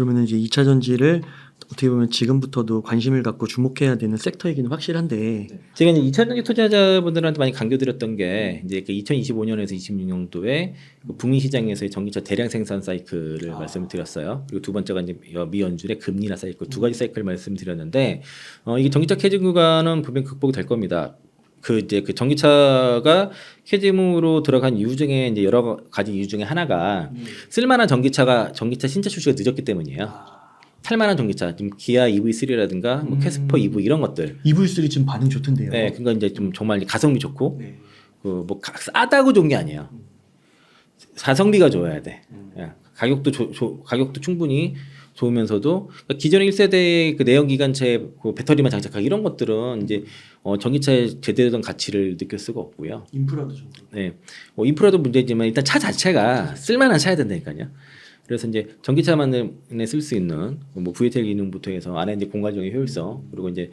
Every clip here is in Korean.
그러면 이제 2차 전지를 어떻게 보면 지금부터도 관심을 갖고 주목해야 되는 섹터이기는 확실한데 제가 이제 2차 전지 투자자분들한테 많이 강조드렸던 게 이제 그 2025년에서 26년도에 그 북미 시장에서의 전기차 대량 생산 사이클을 말씀을 드렸어요. 그리고 두 번째가 이제 미연준의 금리나 사이클 두 가지 사이클 말씀드렸는데 이게 전기차 캐즘 구간은 분명 극복이 될 겁니다. 그 전기차가 캐즘으로 들어간 이유 중에 이제 여러 가지 이유 중에 하나가 쓸만한 전기차 신차 출시가 늦었기 때문이에요. 탈만한 전기차, 지금 기아 EV3라든가 뭐 캐스퍼 EV 이런 것들. EV3 지금 반응 좋던데요. 네, 그러니까 이제 좀 정말 가성비 좋고 네. 그 뭐 싸다고 좋은 게 아니에요. 가성비가 좋아야 돼. 예, 가격도 충분히 좋으면서도 그러니까 기존의 1세대의 그 내연기관차에 그 배터리만 장착하기 이런 것들은 이제 전기차의 제대로 된 가치를 느낄 수가 없고요. 인프라도 좀. 네, 뭐 인프라도 문제지만 일단 차 자체가 쓸만한 차야 된다니까요. 그래서 이제 전기차만에 쓸 수 있는 뭐 VTL 기능부터 해서 안에 이제 공간적인 효율성 그리고 이제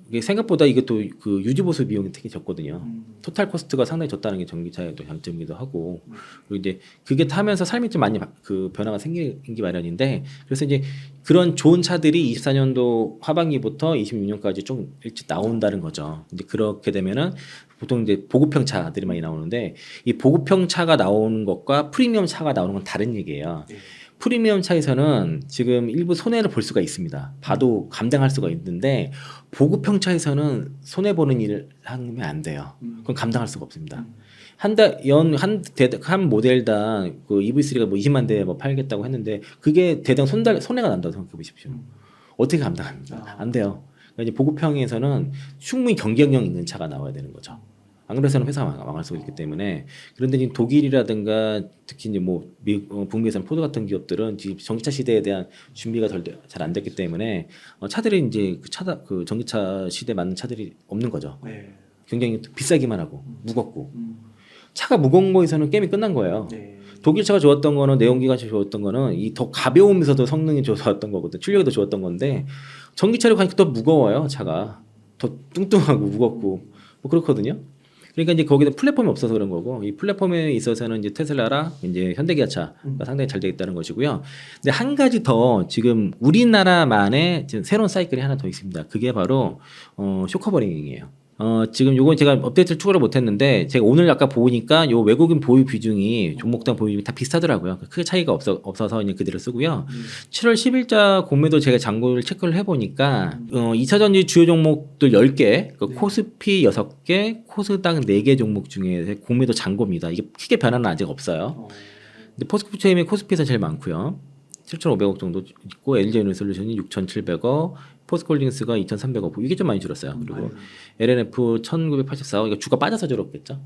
이게 생각보다 이것도 그 유지 보수 비용이 되게 적거든요. 토탈 코스트가 상당히 적다는 게 전기차의 또 장점이기도 하고 그리고 이제 그게 타면서 삶이 좀 많이 그 변화가 생기기 마련인데 그래서 이제 그런 좋은 차들이 24년도 하반기부터 26년까지 좀 일찍 나온다는 거죠. 이제 그렇게 되면은 보통 이제 보급형 차들이 많이 나오는데 이 보급형 차가 나오는 것과 프리미엄 차가 나오는 건 다른 얘기예요. 프리미엄 차에서는 지금 일부 손해를 볼 수가 있습니다. 봐도 감당할 수가 있는데 보급형 차에서는 손해 보는 일을 하면 안 돼요. 그건 감당할 수가 없습니다. 한 모델당 그 EV3가 뭐 20만 대 뭐 팔겠다고 했는데 그게 대당 손해가 난다고 생각해 보십시오. 어떻게 감당합니까? 안 돼요. 그러니까 이제 보급형에서는 충분히 경쟁력 있는 차가 나와야 되는 거죠. 안 그래서는 회사가 망할 수가 있기 때문에 그런데 지금 독일이라든가 특히 이제 뭐 북미에서는 포드 같은 기업들은 지금 전기차 시대에 대한 준비가 잘 안 됐기 때문에 차들이 이제 그 전기차 시대에 맞는 차들이 없는 거죠. 네. 굉장히 비싸기만 하고 무겁고 차가 무거운 거에서는 게임이 끝난 거예요. 네. 독일 차가 좋았던 거는 내연기관차 좋았던 거는 이 더 가벼우면서도 성능이 좋았던 거거든. 출력이 더 좋았던 건데 전기차로 가니까 더 무거워요. 차가 더 뚱뚱하고 무겁고 뭐 그렇거든요. 그러니까 이제 거기다 플랫폼이 없어서 그런 거고 이 플랫폼에 있어서는 이제 테슬라랑 이제 현대기아차가 상당히 잘 되어 있다는 것이고요. 근데 한 가지 더 지금 우리나라만의 지금 새로운 사이클이 하나 더 있습니다. 그게 바로 쇼커버링이에요. 지금 요건 제가 업데이트를 추가를 못했는데 제가 오늘 아까 보니까 요 외국인 보유 비중이 종목당 보유 비중이 다 비슷하더라고요. 크게 차이가 없어서 그냥 그대로 쓰고요. 7월 10일자 공매도 제가 잔고를 체크를 해보니까 2차 전지 주요 종목들 10개, 그 코스피 6개, 코스닥 4개 종목 중에 공매도 잔고입니다. 이게 크게 변화는 아직 없어요. 근데 포스코프체임이 코스피에서 제일 많고요. 7,500억 정도 있고 LG에너지솔루션이 6,700억, 포스코홀딩스가 2,300억 이게 좀 많이 줄었어요. 그리고 LNF 1,984억 이거 주가 빠져서 줄었겠죠.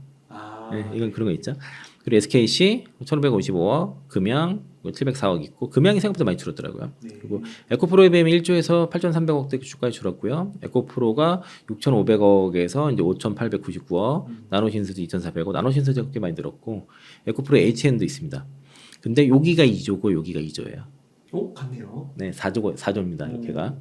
네, 이건 그런 거 있죠. 그리고 SKC 1,555억, 금양 704억 있고 금양이 생각보다 많이 줄었더라고요. 그리고 에코프로비엠이 1조에서 8,300억대 주가에 줄었고요. 에코프로가 6,500억에서 이제 5,899억, 나노신스도 2,400억, 나노신스도 꽤 많이 늘었고 에코프로 HN도 있습니다. 근데 여기가 2조고 여기가 2조예요. 같네요. 네, 4조입니다. 이렇게가.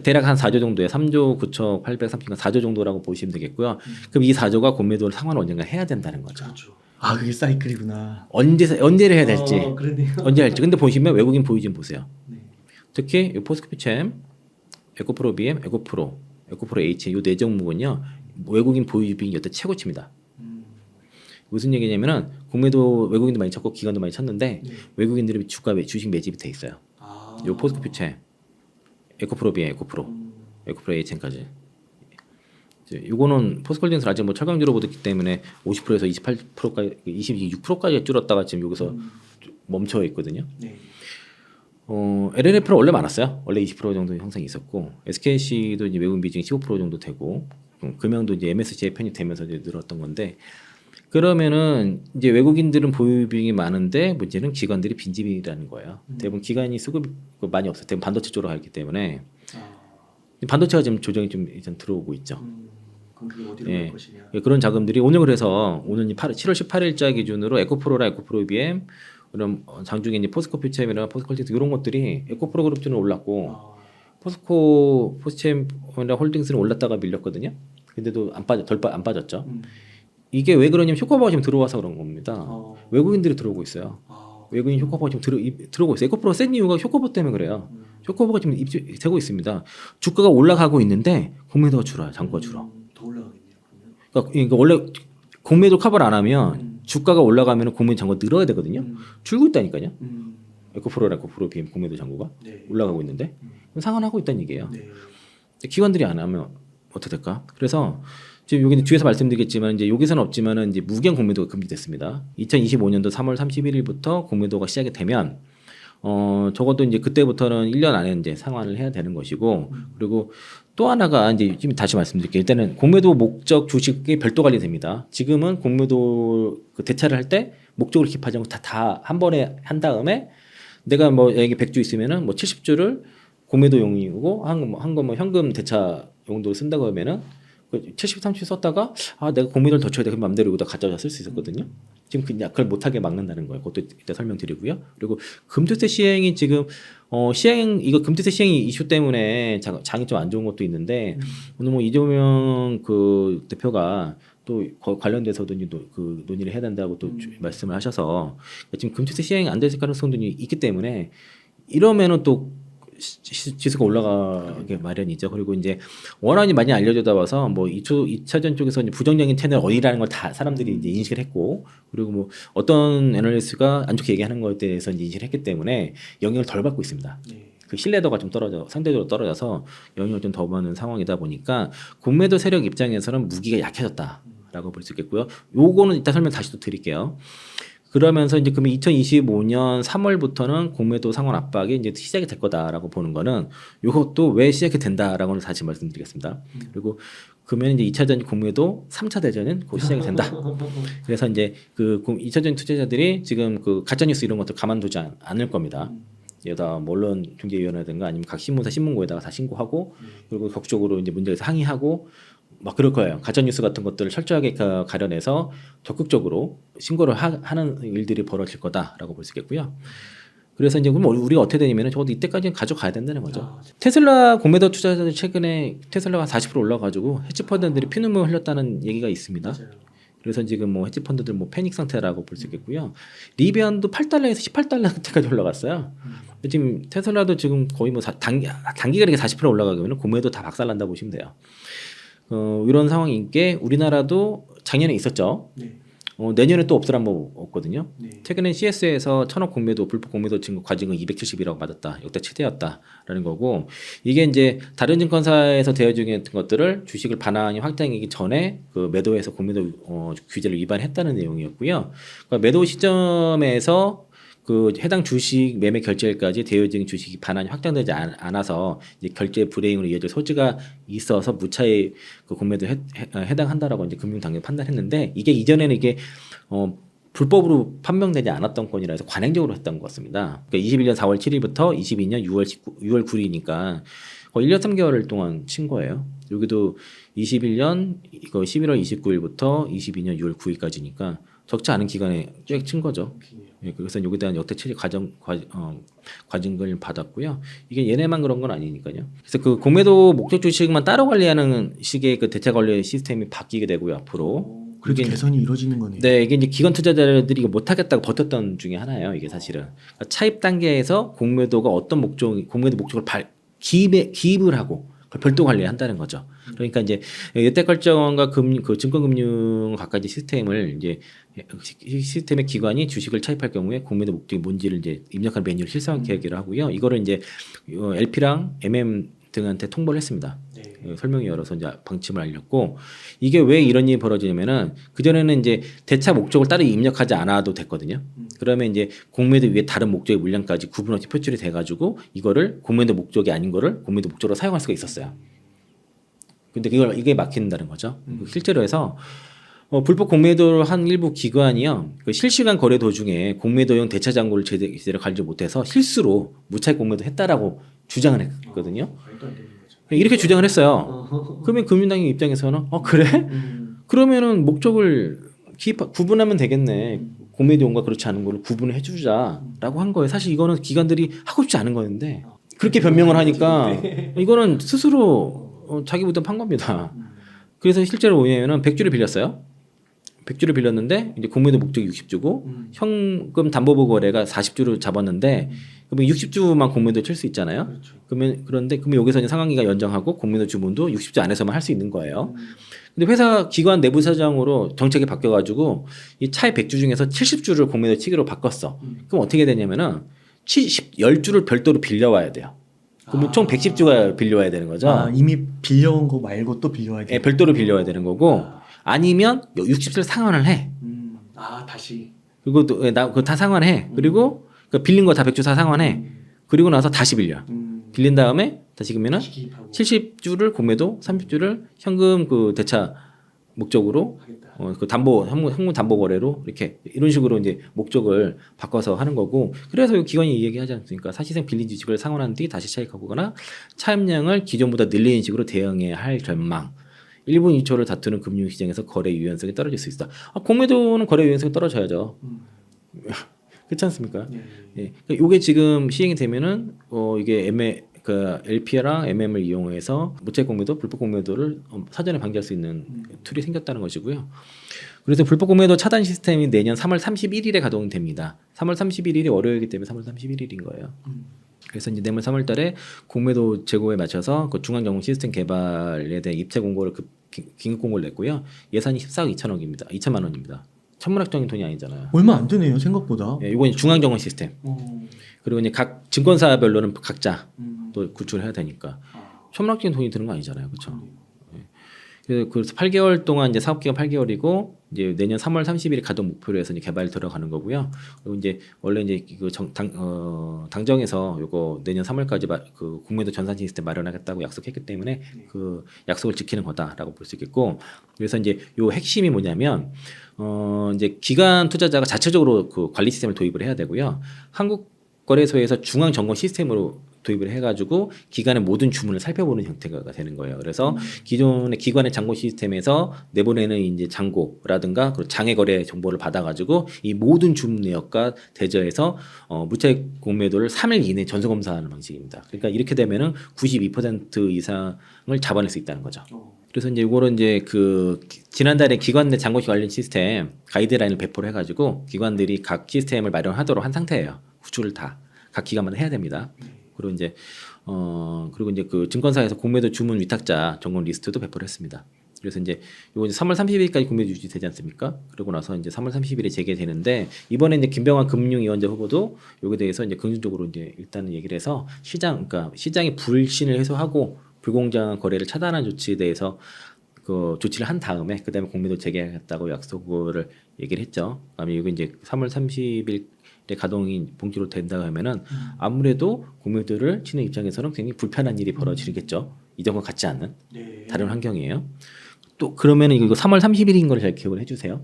대략 한 4조 정도에 3조 9천 830가 4조 정도라고 보시면 되겠고요. 그럼 이 4조가 공매도를 상환을 언젠가 해야 된다는 거죠. 그렇죠. 그게 사이클이구나. 언제를 해야 될지. 그러네요. 언제 할지. 근데 보시면 외국인 보유 좀 보세요. 네. 특히 이 포스코피챔, 에코프로 BM, 에코프로 H 이 네 종목은요. 외국인 보유 비중이 여태 최고치입니다. 무슨 얘기냐면은 공매도 외국인도 많이 쳤고 기관도 많이 쳤는데 외국인들이 주식 매집이 돼 있어요. 요 포스코피챔, 에코프로 BM, 에코프로 HN까지. 이거는 포스코홀딩스 아직 뭐 철강주로 보기 때문에 50%에서 28%까지 26%까지 줄었다가 지금 여기서 멈춰 있거든요. 네. LNF는 원래 많았어요. 원래 20% 정도 형성이 있었고 SKC도 이제 외국인 비중이 15% 정도 되고 금양도 이제 MSCI 편입되면서 이제 늘었던 건데 그러면은 이제 외국인들은 보유 비중이 많은데 문제는 기관들이 빈집이라는 거예요. 대부분 기관이 수급이 많이 없어요. 대부분 반도체 쪽으로 가기 때문에 반도체가 지금 조정이 좀 일단 들어오고 있죠. 그럼 그게 어디로 갈 것이냐. 그런 자금들이 오늘 그래서 오늘 7월 18일자 기준으로 에코프로랑 에코프로 BM 그럼 장중에 이제 포스코피챔이나 포스코홀딩스 이런 것들이 에코프로 그룹주는 올랐고 포스코피챔이나 홀딩스는 올랐다가 밀렸거든요. 근데도 안 빠졌죠. 이게 왜 그러냐면 쇼커버가 지금 들어와서 그런 겁니다. 외국인들이 들어오고 있어요. 외국인 효과보가 지금 들어오고 있어요. 에코프로가 센 이유가 효과보 때문에 그래요. 효과보가 지금 되고 있습니다. 주가가 올라가고 있는데 공매도가 줄어요. 잔고가 줄어. 더 올라가겠네요. 그러니까 원래 공매도 커버를 안 하면 주가가 올라가면 공매도 잔고가 늘어야 되거든요. 줄고 있다니까요. 에코프로랑 에코프로 비해 공매도 잔고가 네. 올라가고 있는데 그럼 상환하고 있다는 얘기예요. 네. 기관들이 안 하면 어떻게 될까? 그래서 지금 여기는 뒤에서 말씀드리겠지만 이제 여기서는 없지만은 이제 무기한 공매도가 금지됐습니다. 2025년도 3월 31일부터 공매도가 시작이 되면 적어도 이제 그때부터는 1년 안에 이제 상환을 해야 되는 것이고 그리고 또 하나가 이제 지금 다시 말씀드릴게요. 일단은 공매도 목적 주식이 별도 관리됩니다. 지금은 공매도 그 대차를 할 때 목적을 기입하지 않고 다 한 번에 한 다음에 내가 뭐 여기 100주 있으면은 뭐 70주를 공매도용이고 한 거 뭐 현금 대차 용도로 쓴다고 하면은 70, 30 썼다가 내가 공매도를 더 쳐야 돼. 그럼 맘대로 여기다 가져다 쓸 수 있었거든요. 지금 그걸 못하게 막는다는 거예요. 그것도 이따 설명드리고요. 그리고 금투세 시행이 지금 이거 금투세 시행이 이슈 때문에 장이 좀 안 좋은 것도 있는데 오늘 뭐 이재명 그 대표가 또 관련돼서도 그 논의를 해야 된다고 또 말씀을 하셔서 지금 금투세 시행이 안 될 가능성도 있기 때문에 이러면은 또 지수가 올라가게 마련이죠. 그리고 이제 원안이 많이 알려져다 와서 뭐 2차전 쪽에서 이제 부정적인 채널 어디라는 걸 다 사람들이 이제 인식을 했고 그리고 뭐 어떤 애널리스트가 안 좋게 얘기하는 것에 대해서 이제 인식을 했기 때문에 영향을 덜 받고 있습니다. 네. 그 신뢰도가 좀 상대적으로 떨어져서 영향을 좀 더 받는 상황이다 보니까 공매도 세력 입장에서는 무기가 약해졌다라고 볼 수 있겠고요. 요거는 이따 설명 다시 또 드릴게요. 그러면서 이제 그러면 2025년 3월부터는 공매도 상환 압박이 이제 시작이 될 거다라고 보는 거는 이것도 왜 시작이 된다라고는 다시 말씀드리겠습니다. 그리고 그러면 이제 2차전 공매도 3차 대전은 곧 시작이 된다. 그래서 이제 그 2차전 투자자들이 지금 그 가짜뉴스 이런 것들 가만두지 않을 겁니다. 여다 뭐 언론 중재위원회든가 아니면 각 신문사 신문고에다가 다 신고하고 그리고 적극적으로 이제 문제에서 항의하고 막 그럴 거예요. 가짜 뉴스 같은 것들을 철저하게 가려내서 적극적으로 신고를 하는 일들이 벌어질 거다라고 볼 수 있겠고요. 그래서 이제 그럼 우리가 어떻게 되냐면은 적어도 이때까지는 가져가야 된다는 거죠. 테슬라 공매도 투자자들 최근에 테슬라가 40% 올라가지고 헤지펀드들이 피눈물 흘렸다는 얘기가 있습니다. 맞아요. 그래서 지금 뭐 헤지펀드들 뭐 패닉 상태라고 볼 수 있겠고요. 리비안도 8달러에서 18달러까지 올라갔어요. 지금 테슬라도 지금 거의 뭐 단기간에 40% 올라가면 공매도 다 박살난다 보시면 돼요. 이런 상황인 게 우리나라도 작년에 있었죠. 네. 내년에 또 없을 한번 없거든요. 네. 최근에 CS에서 1000억 공매도 불법 공매도 증거 과징금 270이라고 받았다. 역대 최대였다라는 거고 이게 이제 다른 증권사에서 대여 중이었던 것들을 주식을 반환이 확정이기 전에 그 매도에서 공매도 규제를 위반했다는 내용이었고요. 그러니까 매도 시점에서 그 해당 주식 매매 결제일까지 대여 중인 주식이 반환이 확정되지 않아서 이제 결제 불이행으로 이어질 소지가 있어서 무차의 그 공매도에 해당한다라고 이제 금융당국이 판단했는데 이게 이전에는 이게 불법으로 판명되지 않았던 건이라 해서 관행적으로 했던 것 같습니다. 그러니까 21년 4월 7일부터 22년 6월 9일이니까 거의 1년 3개월 동안 친 거예요. 여기도 21년 이거 11월 29일부터 22년 6월 9일까지니까 적지 않은 기간에 꽤 친 거죠. 예, 그래서 여기에 대한 역대 처리 과징금을 받았고요. 이게 얘네만 그런 건 아니니까요. 그래서 그 공매도 목적 주식만 따로 관리하는 식의 그 대차 관리 시스템이 바뀌게 되고요 앞으로. 그래도 이게 개선이 이루어지는 거네요. 네, 이게 이제 기관 투자자들이 이거 못하겠다고 버텼던 중에 하나예요. 이게 사실은 그러니까 차입 단계에서 공매도 목적을 기입을 하고 그걸 별도 관리한다는 거죠. 그러니까 이제 여태결정과 그 증권금융 각가지 시스템을 이제 시스템의 기관이 주식을 차입할 경우에 공매도 목적이 뭔지를 이제 입력한 메뉴를 실시한 계획을 하고요. 이거를 이제 LP랑 MM 등한테 통보를 했습니다. 네. 설명이 열어서 이제 방침을 알렸고 이게 왜 이런 일이 벌어지냐면은 그 전에는 이제 대차 목적을 따로 입력하지 않아도 됐거든요. 그러면 이제 공매도 위에 다른 목적의 물량까지 구분 없이 표출이 돼가지고 이거를 공매도 목적이 아닌 거를 공매도 목적으로 사용할 수가 있었어요. 근데 이게 막힌다는 거죠. 실제로 해서 불법 공매도를 한 일부 기관이요. 그 실시간 거래 도중에 공매도용 대차 잔고를 제대로 관리 못해서 실수로 무차익 공매도 했다라고 주장을 했거든요. 말도 안 되는 거죠. 이렇게 주장을 했어요. 그러면 금융당국 입장에서는 그래? 그러면은 목적을 구분하면 되겠네. 공매도용과 그렇지 않은 거를 구분을 해주자라고 한 거예요. 사실 이거는 기관들이 하고 싶지 않은 거였는데 그렇게 변명을 하니까 이거는 스스로 자기 부담 판 겁니다. 그래서 실제로 뭐냐면은 100주를 빌렸어요. 100주를 빌렸는데 이제 공매도 목적이 60주고 현금 담보보 거래가 40주를 잡았는데 그러면 60주만 공매도 칠 수 있잖아요. 그렇죠. 그런데 여기서 이제 상환기간 연장하고 공매도 주문도 60주 안에서만 할 수 있는 거예요. 근데 회사 기관 내부 사정으로 정책이 바뀌어가지고 이 차의 100주 중에서 70주를 공매도 치기로 바꿨어. 그럼 어떻게 되냐면은 10주를 별도로 빌려와야 돼요. 그러면 총 110주가 빌려와야 되는 거죠. 아, 이미 빌려온 거 말고 또 빌려와야 돼. 예, 별도로 빌려와야 되는 거고 아니면 60주를 상환을 해. 아, 다시. 그리고 또 그거 다 상환해. 그리고 그 빌린 거 다 100주 다 상환해. 그리고 나서 다시 빌려. 빌린 다음에 다시 그러면은 다시 기입하고 70주를 공매도, 30주를 현금 그 대차 목적으로 하겠다. 그 현금 담보 거래로 이렇게 이런 식으로 이제 목적을 바꿔서 하는 거고 그래서 이 기관이 얘기하지 않습니까? 사실상 빌린 주식을 상환한 뒤 다시 차익하거나 차입량을 기존보다 늘리는 식으로 대응해야 할 전망. 1분 2초를 다투는 금융시장에서 거래 유연성이 떨어질 수 있다. 공매도는 거래 유연성이 떨어져야죠. 그렇지 않습니까? 예. 이게 지금 시행이 되면은 이게 LP랑 MM을 이용해서 무채 공매도, 불법 공매도를 사전에 방지할 수 있는 툴이 생겼다는 것이고요. 그래서 불법 공매도 차단 시스템이 내년 3월 31일에 가동됩니다. 3월 31일이 월요일이기 때문에 3월 31일인 거예요. 그래서 이제 내년 3월달에 공매도 재고에 맞춰서 그 중앙정보 시스템 개발에 대한 입체 공고를 긴급 공고를 냈고요. 예산이 14억 2천만 원입니다. 천문학적인 돈이 아니잖아요. 얼마 안 되네요, 생각보다. 예, 이건 중앙정보 시스템. 그리고 이제 각 증권사별로는 각자 또 구출해야 되니까 천문학적인 돈이 드는 거 아니잖아요, 그렇죠? 그래서 8개월 동안 이제 사업 기간 8개월이고 이제 내년 3월 30일 가동 목표로 해서 이제 개발이 들어가는 거고요. 그리고 이제 원래 이제 그 당정에서 요거 내년 3월까지 그 공매도 전산 시스템 마련하겠다고 약속했기 때문에 그 약속을 지키는 거다라고 볼 수 있겠고 그래서 이제 요 핵심이 뭐냐면 이제 기관 투자자가 자체적으로 그 관리 시스템을 도입을 해야 되고요. 한국거래소에서 중앙 점검 시스템으로 도입을 해가지고 기관의 모든 주문을 살펴보는 형태가 되는 거예요. 그래서 기존의 기관의 잔고 시스템에서 내보내는 이제 잔고라든가 장외 거래 정보를 받아가지고 이 모든 주문 내역과 대저해서 무채 공매도를 3일 이내 전수 검사하는 방식입니다. 그러니까 이렇게 되면은 92% 이상을 잡아낼 수 있다는 거죠. 그래서 이제 이거는 이제 그 지난달에 기관 내 잔고 관련 시스템 가이드라인을 배포를 해가지고 기관들이 각 시스템을 마련하도록 한 상태예요. 구출을 다 각 기관마다 해야 됩니다. 그리고 이제 그 증권사에서 공매도 주문 위탁자 점검 리스트도 배포를 했습니다. 그래서 이제 요거 이제 3월 30일까지 공매도 유지되지 않습니까? 그러고 나서 이제 3월 30일에 재개되는데 이번에 이제 김병환 금융위원장 후보도 여기에 대해서 이제 긍정적으로 이제 일단은 얘기를 해서 그러니까 시장의 불신을 해소하고 불공정한 거래를 차단하는 조치에 대해서 그 조치를 한 다음에 그다음에 공매도 재개하겠다고 약속을 얘기를 했죠. 그다음에 이거 이제 3월 30일 가동이 본격으로 된다고 하면은 아무래도 공매도를 치는 입장에서는 굉장히 불편한 일이 벌어지겠죠. 이전과 같지 않는 다른 환경이에요. 또 그러면은 이거 3월 30일인 걸 잘 기억을 해주세요.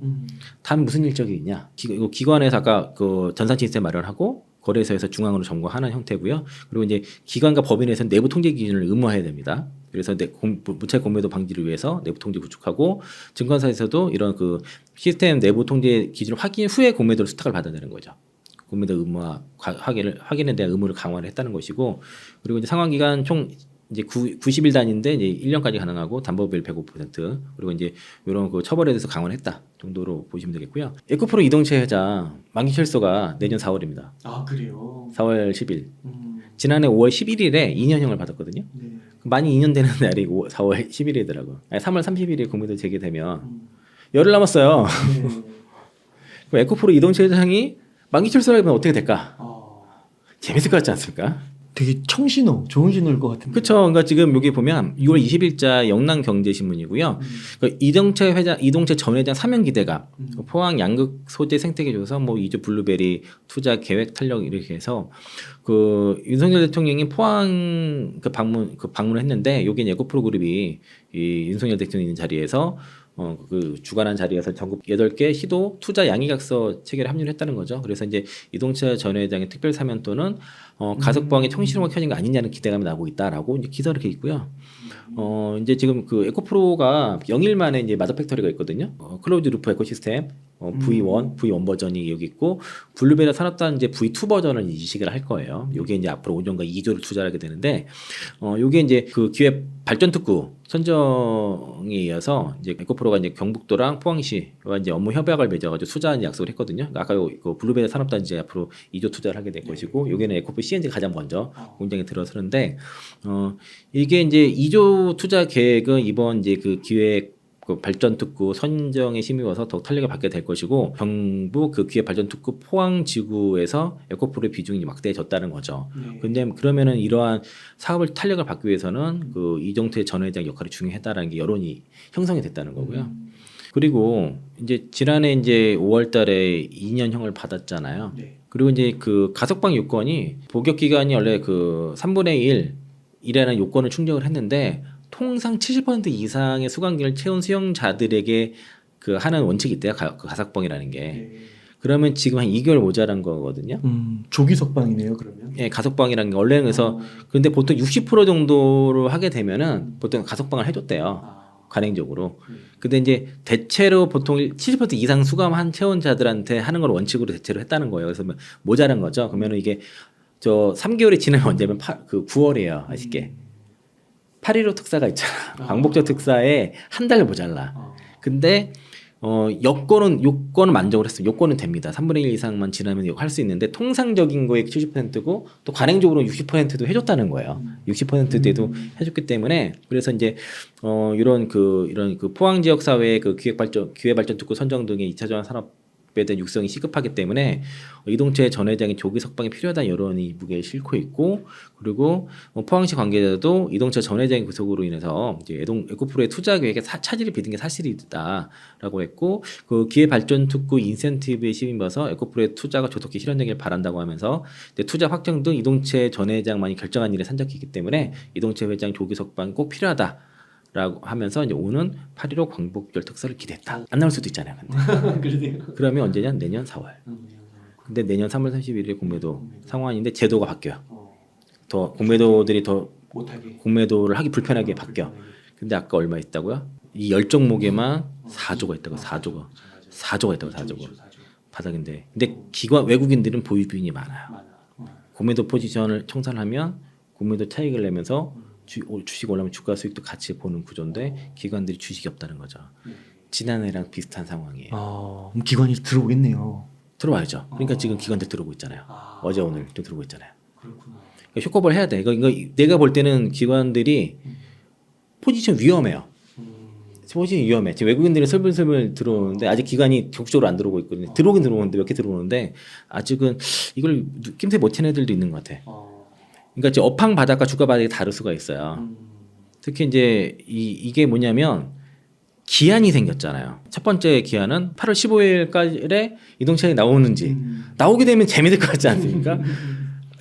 다음 무슨 일정이 있냐? 이거 기관에서 아까 그 전산 시스템 마련하고 거래소에서 중앙으로 점거하는 형태고요. 그리고 이제 기관과 법인에서는 내부 통제 기준을 의무화해야 됩니다. 그래서 무채 공매도 방지를 위해서 내부 통제 구축하고 증권사에서도 이런 그 시스템 내부 통제 기준을 확인 후에 공매도를 수탁을 받아야 되는 거죠. 공매도 의무화 확인에 대한 의무를 강화를 했다는 것이고 그리고 이제 상환 기간 총 이제 90일 단위인데 이제 1년까지 가능하고 담보비율 105% 그리고 이제 이런 그 처벌에 대해서 강화를 했다 정도로 보시면 되겠고요. 에코프로 이동채 회장 만기 철소가 내년 4월입니다. 아, 그래요. 4월 10일. 지난해 5월 11일에 2년형을 받았거든요. 만이 2년 되는 날이 4월 10일이더라고. 3월 30일에 공매도 재개되면 열흘 남았어요. 그럼 에코프로 이동채 회장이 만기 철수라면 어떻게 될까? 재밌을 것 같지 않습니까? 되게 좋은 신호일 것 같은데. 그렇죠. 그러니까 지금 여기 보면 6월 20일자 영남경제신문이고요. 그러니까 이동채 전 회장 사면 기대감, 포항 양극 소재 생태계 조사, 뭐 2조 블루베리 투자 계획 탄력 이렇게 해서 그 윤석열 대통령이 포항 방문을 했는데 여기 에코프로 그룹이 이 윤석열 대통령이 있는 자리에서 그 주관한 자리에서 전국 8개 시도 투자 양의각서 체결에 합류를 했다는 거죠. 그래서 이제 이동채 전 회장의 특별 사면또는 가석방에 청실호가 켜진 거 아니냐는 기대감이 나오고 있다라고 이제 기사를 이렇게 있고요. 이제 지금 그 에코프로가 0일 만에 이제 마더 팩토리가 있거든요. 클로즈 루프 에코시스템 V1, V1 버전이 여기 있고 블루베리 산업단 이제 V2 버전을 이식을 할 거예요. 요게 이제 앞으로 5년간 2조를 투자하게 되는데 요게 이제 그 기획 발전 특구 선정에 이어서 이제 에코프로가 이제 경북도랑 포항시와 이제 업무 협약을 맺어가지고 투자 약속을 했거든요. 그러니까 아까 요 블루베리 산업단 이제 앞으로 2조 투자를 하게 될 것이고 요게는 에코프로 CNG가 가장 먼저 공장에 들어서는데 이게 이제 2조 투자 계획은 이번 이제 그 기획 그 발전 특구 선정에 힘입어서 더욱 탄력을 받게 될 것이고 경북 그 기획 발전 특구 포항 지구에서 에코프로의 비중이 막대해졌다는 거죠. 근데 그러면은 이러한 사업을 탄력을 받기 위해서는 그 이동태 전 회장 역할이 중요했다라는 게 여론이 형성이 됐다는 거고요. 그리고 이제 지난해 이제 5월달에 2년형을 받았잖아요. 그리고 이제 그 가석방 요건이 복역 기간이 원래 그 3분의 1이라는 요건을 충족을 했는데. 통상 70% 이상의 수강기를 채운 수용자들에게 그 하는 원칙이 있대요. 그 가석방이라는 게. 그러면 지금 한 2개월 모자란 거거든요. 조기 석방이네요, 그러면. 예, 가석방이라는 게 원래는 그래서 그런데 보통 60% 정도로 하게 되면은 보통 가석방을 해줬대요. 관행적으로. 근데 이제 대체로 보통 70% 이상 수감한 채용자들한테 하는 걸 원칙으로 대체로 했다는 거예요. 그래서 모자란 거죠. 그러면은 이게 저 3개월이 지나면 언제면 그 9월이에요. 아쉽게. 8.15 특사가 있잖아. 광복절 특사에 한 달 모자라. 근데 요건은 만족을 했어요. 요건은 됩니다. 3분의 1 이상만 지나면 할 수 있는데 통상적인 거에 70%고 또 관행적으로 60%도 해줬다는 거예요. 60%대도 해줬기 때문에 그래서 이제 이런 그 포항 지역 사회의 그 기획 발전 특구 선정 등의 2차 전환 산업에 대한 육성이 시급하기 때문에 이동채 전 회장의 조기 석방이 필요하다는 여론이 무게에 싣고 있고 그리고 포항시 관계자도 이동채 전 회장의 구속으로 인해서 이제 에코프로의 투자 계획에 차질을 빚은 게 사실이다라고 했고 그 기회 발전 특구 인센티브에 힘입어서 에코프로의 투자가 조속히 실현되길 바란다고 하면서 이제 투자 확정 등 이동채 전 회장만이 결정한 일에 산적이기 때문에 이동채 회장 조기 석방 꼭 필요하다. 라고 하면서 이제 오는 8.15 광복절 특사를 기대했다. 안 나올 수도 있잖아요. 근데. 그러면 언제냐? 내년 4월. 근데 내년 3월 31일에 공매도 상환인데 제도가 바뀌어요. 더 공매도들이 더 공매도를 하기 불편하게 바뀌어. 근데 아까 얼마 있다고요? 이 10종목에만 4조가 있다고. 4조가 있다고. 4조가. 바닥인데. 근데 외국인들은 보유비율이 많아요. 공매도 포지션을 청산하면 공매도 차익을 내면서 주식 올라면 주가 수익도 같이 보는 구조인데 기관들이 주식이 없다는 거죠. 지난해랑 비슷한 상황이에요. 그럼 기관이 들어오겠네요. 들어와야죠. 그러니까 지금 기관들 들어오고 있잖아요. 어제 오늘 좀 들어오고 있잖아요. 그렇구나. 그러니까 효과를 해야 돼. 이거 내가 볼 때는 기관들이 포지션 위험해요. 포지션 위험해. 지금 외국인들이 슬슬 들어오는데 아직 기관이 적극적으로 안 들어오고 있거든요. 들어오긴 들어오는데 몇 개 들어오는데 아직은 이걸 낌새 못 채는 애들도 있는 것 같아. 그러니까 이제 업황 바닥과 주가 바닥이 다를 수가 있어요. 특히 이제 이게 뭐냐면 기한이 생겼잖아요. 첫 번째 기한은 8월 15일까지에 이동차이 나오는지 나오게 되면 재미들 것 같지 않습니까?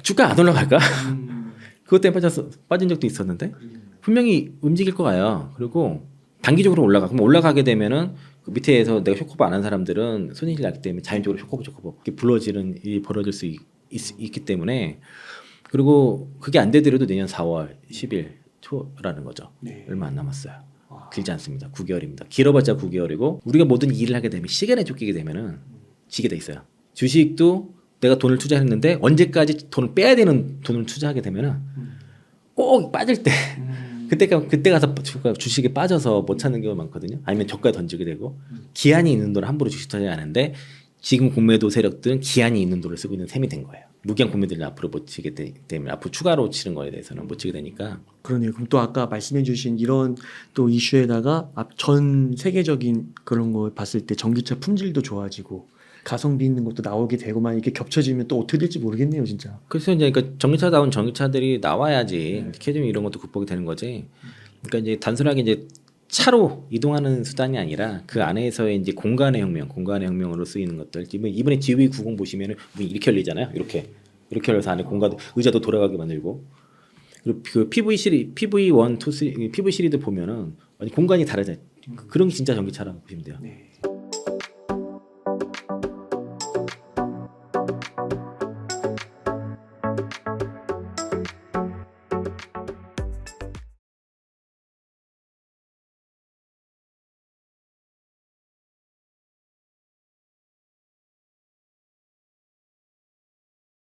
주가 안 올라갈까? 그것 때문에 빠진 적도 있었는데 분명히 움직일 거예요. 그리고 단기적으로 올라가. 그럼 올라가게 되면은 그 밑에서 내가 쇼커버 안 한 사람들은 손실이 나기 때문에 자연적으로 쇼커버 이렇게 불러지는 일이 벌어질 수 있기 때문에 그리고 그게 안 되더라도 내년 4월 10일 초라는 거죠. 얼마 안 남았어요. 길지 않습니다. 9개월입니다. 길어봤자 9개월이고 우리가 모든 일을 하게 되면 시간에 쫓기게 되면은 지게 돼 있어요. 주식도 내가 돈을 투자했는데 언제까지 돈을 빼야 되는 돈을 투자하게 되면은 꼭 빠질 때 그때 가서 주식에 빠져서 못 찾는 경우가 많거든요. 아니면 저가에 던지게 되고 기한이 있는 돈을 함부로 주식 투자하지 않는데 지금 공매도 세력들은 기한이 있는 돈을 쓰고 있는 셈이 된 거예요. 무기한 공매들은 앞으로 못 치게 되면 앞으로 추가로 치는 거에 대해서는 못 치게 되니까. 그러네요. 그럼 또 아까 말씀해주신 이런 또 이슈에다가 전 세계적인 그런 거 봤을 때 전기차 품질도 좋아지고 가성비 있는 것도 나오게 되고만 이게 겹쳐지면 또 어떻게 될지 모르겠네요, 진짜. 그래서 이제 그러니까 전기차다운 전기차들이 나와야지 캐즘 이런 것도 극복이 되는 거지. 그러니까 이제 단순하게 이제 차로 이동하는 수단이 아니라 그 안에서의 이제 공간의 혁명으로 쓰이는 것들. 이번에 GV90 보시면은 문이 이렇게 열리잖아요. 이렇게 열려서 안에 공간 의자도 돌아가게 만들고. 그리고 그 PV 시리즈 보면은 공간이 다르잖아요. 그런 게 진짜 전기차라고 보시면 돼요.